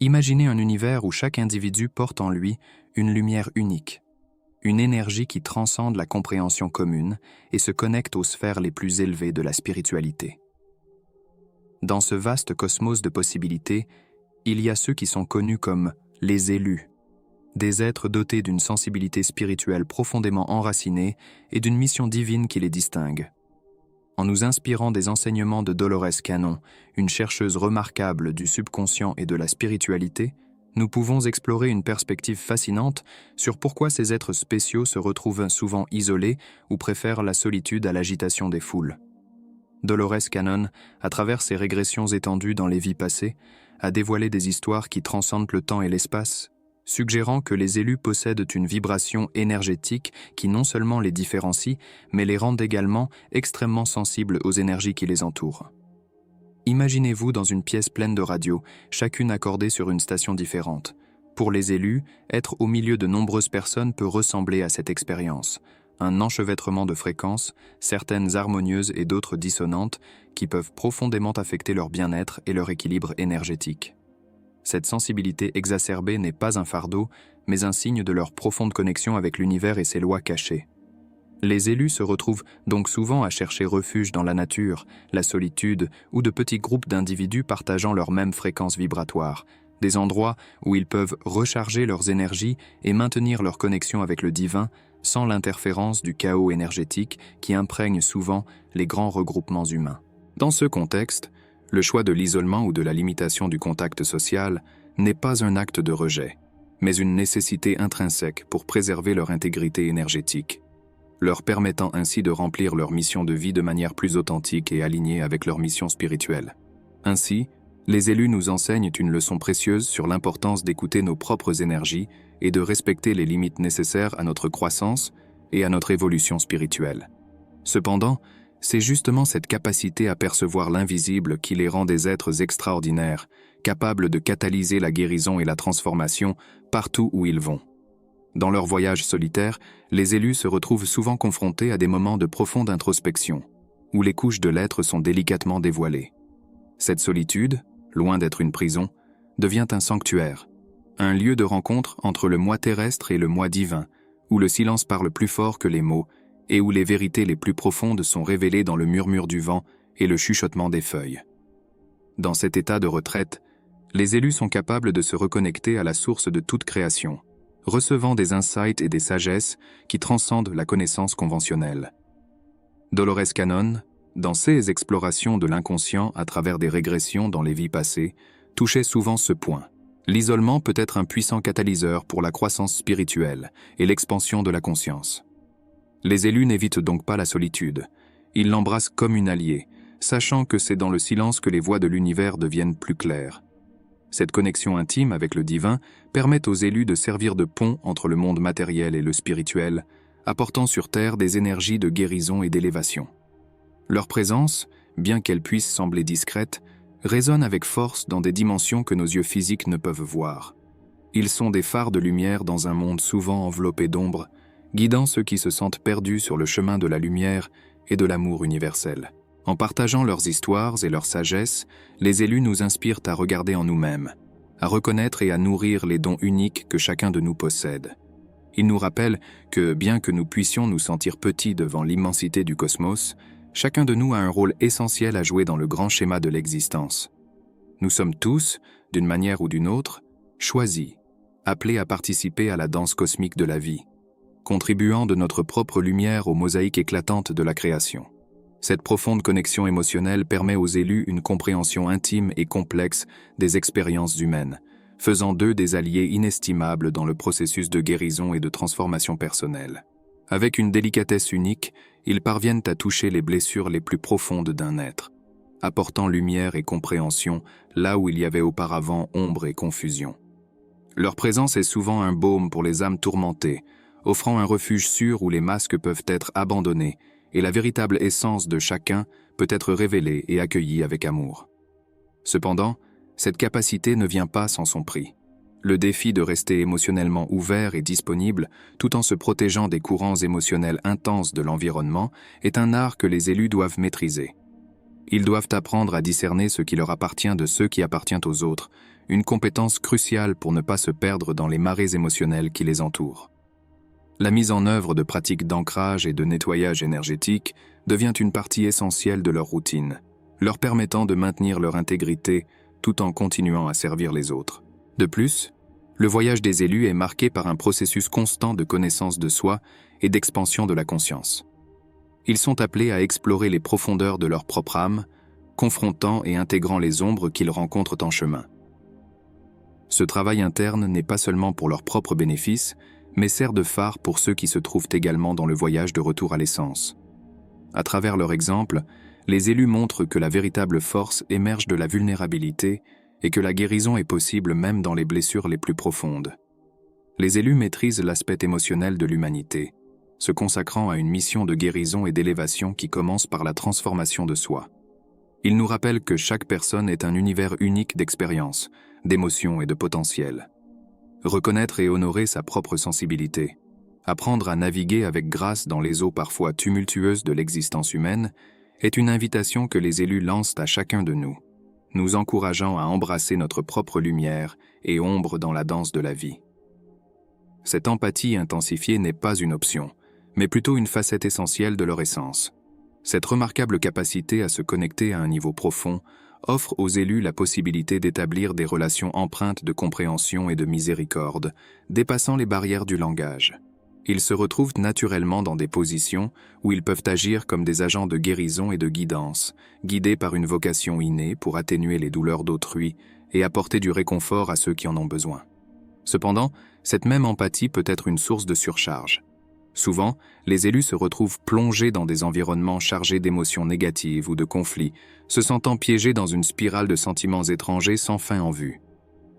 Imaginez un univers où chaque individu porte en lui une lumière unique, une énergie qui transcende la compréhension commune et se connecte aux sphères les plus élevées de la spiritualité. Dans ce vaste cosmos de possibilités, il y a ceux qui sont connus comme les élus, des êtres dotés d'une sensibilité spirituelle profondément enracinée et d'une mission divine qui les distingue. En nous inspirant des enseignements de Dolores Cannon, une chercheuse remarquable du subconscient et de la spiritualité, nous pouvons explorer une perspective fascinante sur pourquoi ces êtres spéciaux se retrouvent souvent isolés ou préfèrent la solitude à l'agitation des foules. Dolores Cannon, à travers ses régressions étendues dans les vies passées, a dévoilé des histoires qui transcendent le temps et l'espace, suggérant que les élus possèdent une vibration énergétique qui non seulement les différencie, mais les rend également extrêmement sensibles aux énergies qui les entourent. Imaginez-vous dans une pièce pleine de radios, chacune accordée sur une station différente. Pour les élus, être au milieu de nombreuses personnes peut ressembler à cette expérience. Un enchevêtrement de fréquences, certaines harmonieuses et d'autres dissonantes, qui peuvent profondément affecter leur bien-être et leur équilibre énergétique. Cette sensibilité exacerbée n'est pas un fardeau, mais un signe de leur profonde connexion avec l'univers et ses lois cachées. Les élus se retrouvent donc souvent à chercher refuge dans la nature, la solitude ou de petits groupes d'individus partageant leur même fréquence vibratoire, des endroits où ils peuvent recharger leurs énergies et maintenir leur connexion avec le divin sans l'interférence du chaos énergétique qui imprègne souvent les grands regroupements humains. Dans ce contexte, le choix de l'isolement ou de la limitation du contact social n'est pas un acte de rejet, mais une nécessité intrinsèque pour préserver leur intégrité énergétique, leur permettant ainsi de remplir leur mission de vie de manière plus authentique et alignée avec leur mission spirituelle. Ainsi, les élus nous enseignent une leçon précieuse sur l'importance d'écouter nos propres énergies et de respecter les limites nécessaires à notre croissance et à notre évolution spirituelle. Cependant, c'est justement cette capacité à percevoir l'invisible qui les rend des êtres extraordinaires, capables de catalyser la guérison et la transformation partout où ils vont. Dans leur voyage solitaire, les élus se retrouvent souvent confrontés à des moments de profonde introspection, où les couches de l'être sont délicatement dévoilées. Cette solitude, loin d'être une prison, devient un sanctuaire, un lieu de rencontre entre le moi terrestre et le moi divin, où le silence parle plus fort que les mots, et où les vérités les plus profondes sont révélées dans le murmure du vent et le chuchotement des feuilles. Dans cet état de retraite, les élus sont capables de se reconnecter à la source de toute création, recevant des insights et des sagesses qui transcendent la connaissance conventionnelle. Dolores Cannon, dans ses explorations de l'inconscient à travers des régressions dans les vies passées, touchait souvent ce point. L'isolement peut être un puissant catalyseur pour la croissance spirituelle et l'expansion de la conscience. Les élus n'évitent donc pas la solitude. Ils l'embrassent comme une alliée, sachant que c'est dans le silence que les voies de l'univers deviennent plus claires. Cette connexion intime avec le divin permet aux élus de servir de pont entre le monde matériel et le spirituel, apportant sur Terre des énergies de guérison et d'élévation. Leur présence, bien qu'elle puisse sembler discrète, résonne avec force dans des dimensions que nos yeux physiques ne peuvent voir. Ils sont des phares de lumière dans un monde souvent enveloppé d'ombre, guidant ceux qui se sentent perdus sur le chemin de la lumière et de l'amour universel. En partageant leurs histoires et leur sagesse, les élus nous inspirent à regarder en nous-mêmes, à reconnaître et à nourrir les dons uniques que chacun de nous possède. Ils nous rappellent que, bien que nous puissions nous sentir petits devant l'immensité du cosmos, chacun de nous a un rôle essentiel à jouer dans le grand schéma de l'existence. Nous sommes tous, d'une manière ou d'une autre, choisis, appelés à participer à la danse cosmique de la vie, contribuant de notre propre lumière aux mosaïques éclatantes de la création. Cette profonde connexion émotionnelle permet aux élus une compréhension intime et complexe des expériences humaines, faisant d'eux des alliés inestimables dans le processus de guérison et de transformation personnelle. Avec une délicatesse unique, ils parviennent à toucher les blessures les plus profondes d'un être, apportant lumière et compréhension là où il y avait auparavant ombre et confusion. Leur présence est souvent un baume pour les âmes tourmentées, offrant un refuge sûr où les masques peuvent être abandonnés et la véritable essence de chacun peut être révélée et accueillie avec amour. Cependant, cette capacité ne vient pas sans son prix. Le défi de rester émotionnellement ouvert et disponible, tout en se protégeant des courants émotionnels intenses de l'environnement, est un art que les élus doivent maîtriser. Ils doivent apprendre à discerner ce qui leur appartient de ce qui appartient aux autres, une compétence cruciale pour ne pas se perdre dans les marées émotionnelles qui les entourent. La mise en œuvre de pratiques d'ancrage et de nettoyage énergétique devient une partie essentielle de leur routine, leur permettant de maintenir leur intégrité tout en continuant à servir les autres. De plus, le voyage des élus est marqué par un processus constant de connaissance de soi et d'expansion de la conscience. Ils sont appelés à explorer les profondeurs de leur propre âme, confrontant et intégrant les ombres qu'ils rencontrent en chemin. Ce travail interne n'est pas seulement pour leur propre bénéfice, mais sert de phare pour ceux qui se trouvent également dans le voyage de retour à l'essence. À travers leur exemple, les élus montrent que la véritable force émerge de la vulnérabilité et que la guérison est possible même dans les blessures les plus profondes. Les élus maîtrisent l'aspect émotionnel de l'humanité, se consacrant à une mission de guérison et d'élévation qui commence par la transformation de soi. Ils nous rappellent que chaque personne est un univers unique d'expériences, d'émotions et de potentiel. Reconnaître et honorer sa propre sensibilité, apprendre à naviguer avec grâce dans les eaux parfois tumultueuses de l'existence humaine, est une invitation que les élus lancent à chacun de nous, nous encourageant à embrasser notre propre lumière et ombre dans la danse de la vie. Cette empathie intensifiée n'est pas une option, mais plutôt une facette essentielle de leur essence. Cette remarquable capacité à se connecter à un niveau profond offre aux élus la possibilité d'établir des relations empreintes de compréhension et de miséricorde, dépassant les barrières du langage. Ils se retrouvent naturellement dans des positions où ils peuvent agir comme des agents de guérison et de guidance, guidés par une vocation innée pour atténuer les douleurs d'autrui et apporter du réconfort à ceux qui en ont besoin. Cependant, cette même empathie peut être une source de surcharge. Souvent, les élus se retrouvent plongés dans des environnements chargés d'émotions négatives ou de conflits, se sentant piégés dans une spirale de sentiments étrangers sans fin en vue.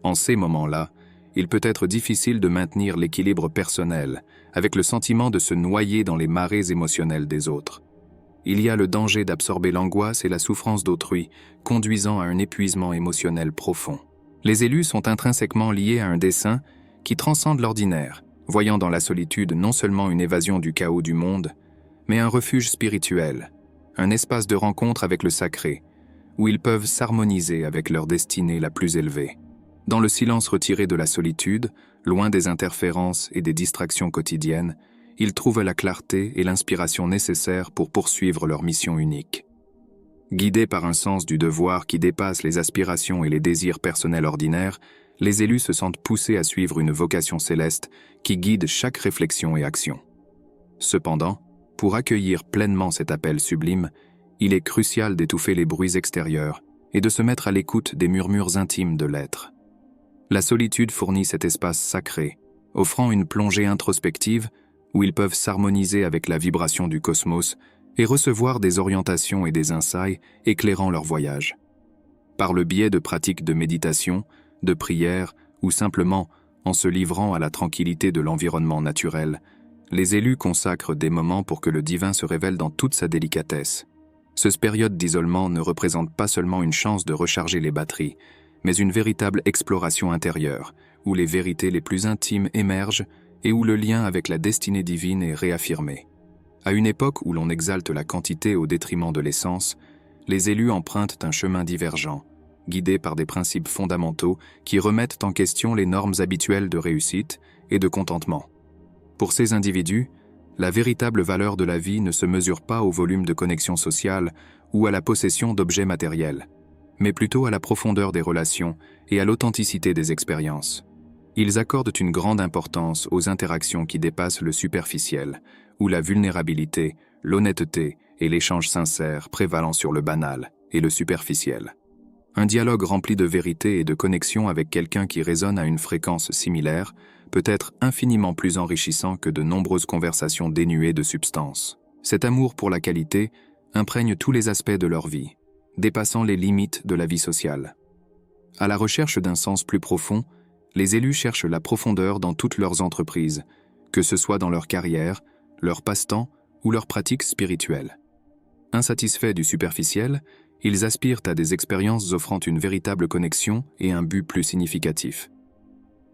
En ces moments-là, il peut être difficile de maintenir l'équilibre personnel, avec le sentiment de se noyer dans les marées émotionnelles des autres. Il y a le danger d'absorber l'angoisse et la souffrance d'autrui, conduisant à un épuisement émotionnel profond. Les élus sont intrinsèquement liés à un dessein qui transcende l'ordinaire, voyant dans la solitude non seulement une évasion du chaos du monde, mais un refuge spirituel, un espace de rencontre avec le sacré, où ils peuvent s'harmoniser avec leur destinée la plus élevée. Dans le silence retiré de la solitude, loin des interférences et des distractions quotidiennes, ils trouvent la clarté et l'inspiration nécessaires pour poursuivre leur mission unique. Guidés par un sens du devoir qui dépasse les aspirations et les désirs personnels ordinaires, les élus se sentent poussés à suivre une vocation céleste qui guide chaque réflexion et action. Cependant, pour accueillir pleinement cet appel sublime, il est crucial d'étouffer les bruits extérieurs et de se mettre à l'écoute des murmures intimes de l'être. La solitude fournit cet espace sacré, offrant une plongée introspective où ils peuvent s'harmoniser avec la vibration du cosmos et recevoir des orientations et des insights éclairant leur voyage. Par le biais de pratiques de méditation, de prière ou simplement en se livrant à la tranquillité de l'environnement naturel, les élus consacrent des moments pour que le divin se révèle dans toute sa délicatesse. Cette période d'isolement ne représente pas seulement une chance de recharger les batteries, mais une véritable exploration intérieure, où les vérités les plus intimes émergent et où le lien avec la destinée divine est réaffirmé. À une époque où l'on exalte la quantité au détriment de l'essence, les élus empruntent un chemin divergent, guidés par des principes fondamentaux qui remettent en question les normes habituelles de réussite et de contentement. Pour ces individus, la véritable valeur de la vie ne se mesure pas au volume de connexions sociales ou à la possession d'objets matériels, mais plutôt à la profondeur des relations et à l'authenticité des expériences. Ils accordent une grande importance aux interactions qui dépassent le superficiel, où la vulnérabilité, l'honnêteté et l'échange sincère prévalant sur le banal et le superficiel. Un dialogue rempli de vérité et de connexion avec quelqu'un qui résonne à une fréquence similaire peut être infiniment plus enrichissant que de nombreuses conversations dénuées de substance. Cet amour pour la qualité imprègne tous les aspects de leur vie, dépassant les limites de la vie sociale. À la recherche d'un sens plus profond, les élus cherchent la profondeur dans toutes leurs entreprises, que ce soit dans leur carrière, leur passe-temps ou leurs pratiques spirituelles. Insatisfaits du superficiel, ils aspirent à des expériences offrant une véritable connexion et un but plus significatif.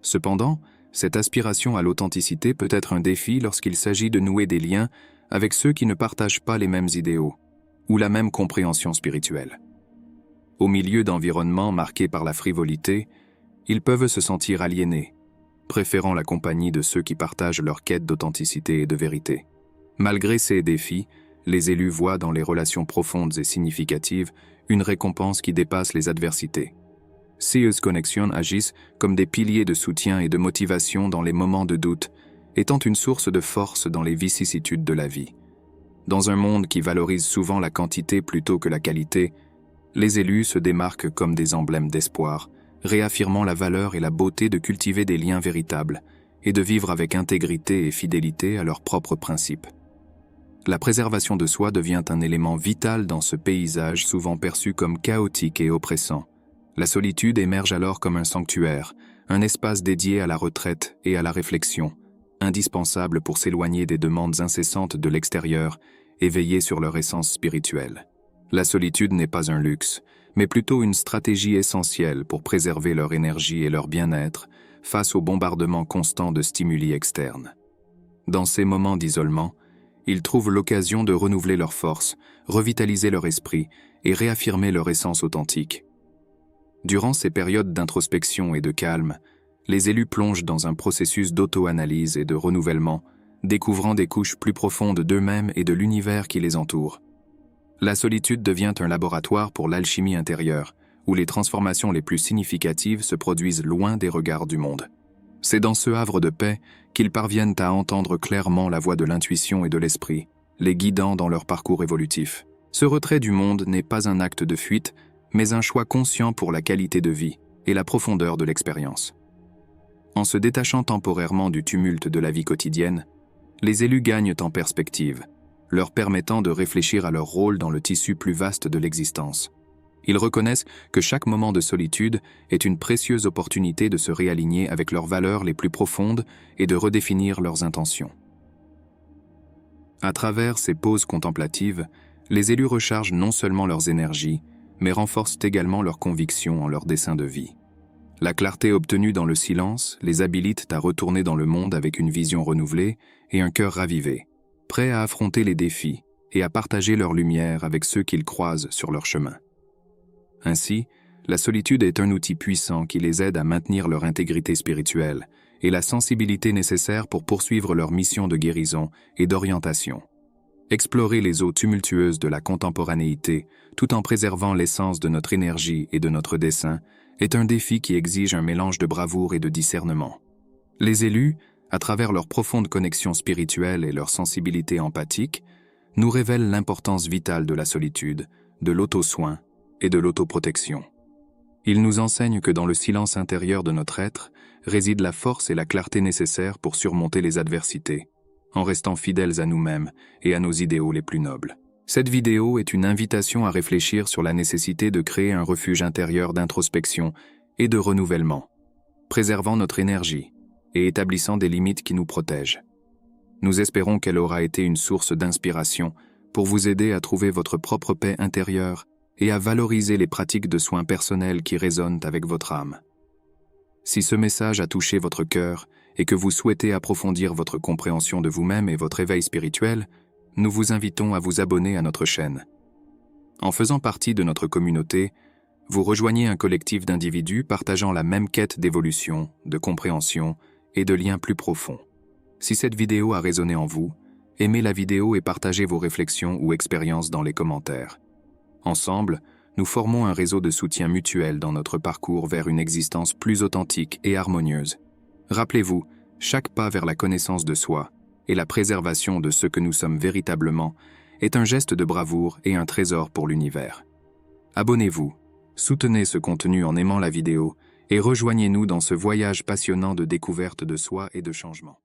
Cependant, cette aspiration à l'authenticité peut être un défi lorsqu'il s'agit de nouer des liens avec ceux qui ne partagent pas les mêmes idéaux ou la même compréhension spirituelle. Au milieu d'environnements marqués par la frivolité, Ils peuvent se sentir aliénés, préférant la compagnie de ceux qui partagent leur quête d'authenticité et de vérité. Malgré ces défis, les élus voient dans les relations profondes et significatives une récompense qui dépasse les adversités. Ces connexions agissent comme des piliers de soutien et de motivation dans les moments de doute, étant une source de force dans les vicissitudes de la vie. Dans un monde qui valorise souvent la quantité plutôt que la qualité, les élus se démarquent comme des emblèmes d'espoir, réaffirmant la valeur et la beauté de cultiver des liens véritables et de vivre avec intégrité et fidélité à leurs propres principes. La préservation de soi devient un élément vital dans ce paysage souvent perçu comme chaotique et oppressant. La solitude émerge alors comme un sanctuaire, un espace dédié à la retraite et à la réflexion, indispensable pour s'éloigner des demandes incessantes de l'extérieur et veiller sur leur essence spirituelle. La solitude n'est pas un luxe, mais plutôt une stratégie essentielle pour préserver leur énergie et leur bien-être face au bombardement constant de stimuli externes. Dans ces moments d'isolement, ils trouvent l'occasion de renouveler leurs forces, revitaliser leur esprit et réaffirmer leur essence authentique. Durant ces périodes d'introspection et de calme, les élus plongent dans un processus d'auto-analyse et de renouvellement, découvrant des couches plus profondes d'eux-mêmes et de l'univers qui les entoure. La solitude devient un laboratoire pour l'alchimie intérieure, où les transformations les plus significatives se produisent loin des regards du monde. C'est dans ce havre de paix qu'ils parviennent à entendre clairement la voix de l'intuition et de l'esprit, les guidant dans leur parcours évolutif. Ce retrait du monde n'est pas un acte de fuite, mais un choix conscient pour la qualité de vie et la profondeur de l'expérience. En se détachant temporairement du tumulte de la vie quotidienne, les élus gagnent en perspective, leur permettant de réfléchir à leur rôle dans le tissu plus vaste de l'existence. Ils reconnaissent que chaque moment de solitude est une précieuse opportunité de se réaligner avec leurs valeurs les plus profondes et de redéfinir leurs intentions. À travers ces pauses contemplatives, les élus rechargent non seulement leurs énergies, mais renforcent également leurs convictions en leur dessein de vie. La clarté obtenue dans le silence les habilite à retourner dans le monde avec une vision renouvelée et un cœur ravivé, prêts à affronter les défis et à partager leur lumière avec ceux qu'ils croisent sur leur chemin. Ainsi, la solitude est un outil puissant qui les aide à maintenir leur intégrité spirituelle et la sensibilité nécessaire pour poursuivre leur mission de guérison et d'orientation. Explorer les eaux tumultueuses de la contemporanéité, tout en préservant l'essence de notre énergie et de notre dessein, est un défi qui exige un mélange de bravoure et de discernement. Les élus, à travers leur profonde connexion spirituelle et leur sensibilité empathique, nous révèlent l'importance vitale de la solitude, de l'auto-soin et de l'autoprotection. Ils nous enseignent que dans le silence intérieur de notre être réside la force et la clarté nécessaires pour surmonter les adversités, en restant fidèles à nous-mêmes et à nos idéaux les plus nobles. Cette vidéo est une invitation à réfléchir sur la nécessité de créer un refuge intérieur d'introspection et de renouvellement, préservant notre énergie et établissant des limites qui nous protègent. Nous espérons qu'elle aura été une source d'inspiration pour vous aider à trouver votre propre paix intérieure et à valoriser les pratiques de soins personnels qui résonnent avec votre âme. Si ce message a touché votre cœur et que vous souhaitez approfondir votre compréhension de vous-même et votre éveil spirituel, nous vous invitons à vous abonner à notre chaîne. En faisant partie de notre communauté, vous rejoignez un collectif d'individus partageant la même quête d'évolution, de compréhension et de liens plus profonds. Si cette vidéo a résonné en vous, aimez la vidéo et partagez vos réflexions ou expériences dans les commentaires. Ensemble, nous formons un réseau de soutien mutuel dans notre parcours vers une existence plus authentique et harmonieuse. Rappelez-vous, chaque pas vers la connaissance de soi et la préservation de ce que nous sommes véritablement est un geste de bravoure et un trésor pour l'univers. Abonnez-vous, soutenez ce contenu en aimant la vidéo et rejoignez-nous dans ce voyage passionnant de découverte de soi et de changement.